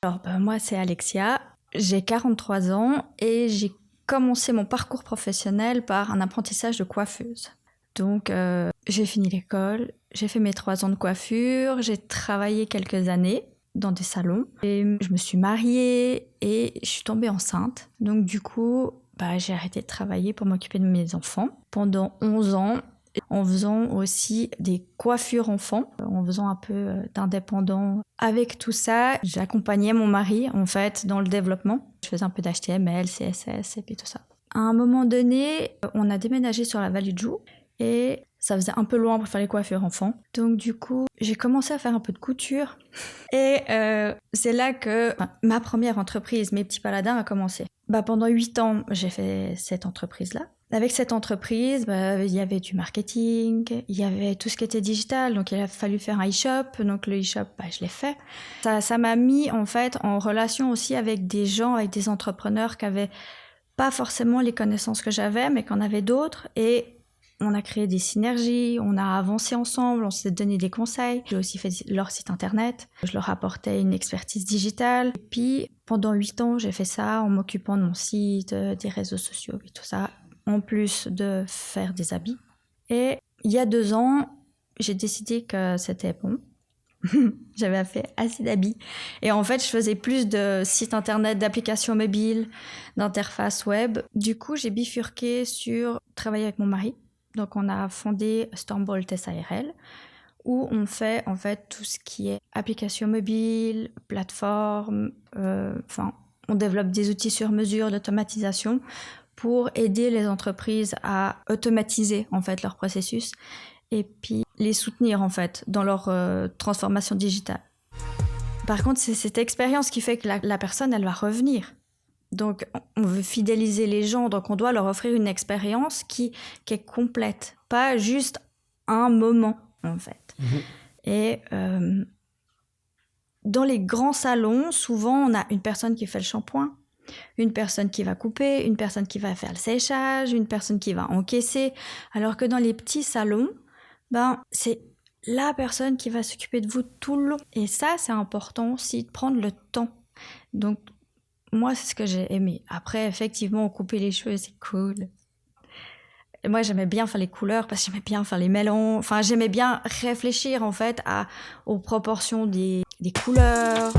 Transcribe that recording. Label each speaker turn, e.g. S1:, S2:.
S1: Alors, moi, c'est Alexia, j'ai 43 ans et j'ai commencé mon parcours professionnel par un apprentissage de coiffeuse. Donc, j'ai fini l'école, j'ai fait mes 3 ans de coiffure, j'ai travaillé quelques années dans des salons et je me suis mariée et je suis tombée enceinte. Donc, du coup, j'ai arrêté de travailler pour m'occuper de mes enfants pendant 11 ans. En faisant aussi des coiffures enfants, en faisant un peu d'indépendant. Avec tout ça, j'accompagnais mon mari en fait dans le développement. Je faisais un peu d'HTML, CSS et puis tout ça. À un moment donné, on a déménagé sur la Vallée de Joux et ça faisait un peu loin pour faire les coiffures enfants. Donc du coup, j'ai commencé à faire un peu de couture et c'est là que ma première entreprise, Mes Petits Paladins, a commencé. Pendant 8 ans, j'ai fait cette entreprise-là. Avec cette entreprise, il y avait du marketing, il y avait tout ce qui était digital, donc il a fallu faire un e-shop, donc le e-shop, je l'ai fait. Ça m'a mis en fait en relation aussi avec des gens, avec des entrepreneurs qui avaient pas forcément les connaissances que j'avais, mais qu'on avait d'autres, et on a créé des synergies, on a avancé ensemble, on s'est donné des conseils. J'ai aussi fait leur site internet, je leur apportais une expertise digitale. Et puis, pendant 8 ans, j'ai fait ça en m'occupant de mon site, des réseaux sociaux et tout ça, en plus de faire des habits. Et il y a 2 ans, j'ai décidé que c'était bon. J'avais fait assez d'habits. Et en fait, je faisais plus de sites internet, d'applications mobiles, d'interfaces web. Du coup, j'ai bifurqué sur travailler avec mon mari. Donc, on a fondé Stormbolt SARL, où on fait en fait tout ce qui est applications mobiles, plateformes, on développe des outils sur mesure d'automatisation pour aider les entreprises à automatiser en fait leur processus et puis les soutenir en fait dans leur transformation digitale. Par contre, c'est cette expérience qui fait que la personne, elle va revenir. Donc, on veut fidéliser les gens, donc on doit leur offrir une expérience qui est complète, pas juste un moment en fait. Et dans les grands salons, souvent, on a une personne qui fait le shampoing, une personne qui va couper, une personne qui va faire le séchage, une personne qui va encaisser. Alors que dans les petits salons, c'est la personne qui va s'occuper de vous tout le long. Et ça, c'est important aussi de prendre le temps. Donc, moi, c'est ce que j'ai aimé. Après, effectivement, couper les cheveux, c'est cool. Et moi, j'aimais bien faire les couleurs parce que j'aimais bien faire les mélanges. Enfin, j'aimais bien réfléchir, en fait, aux proportions des couleurs.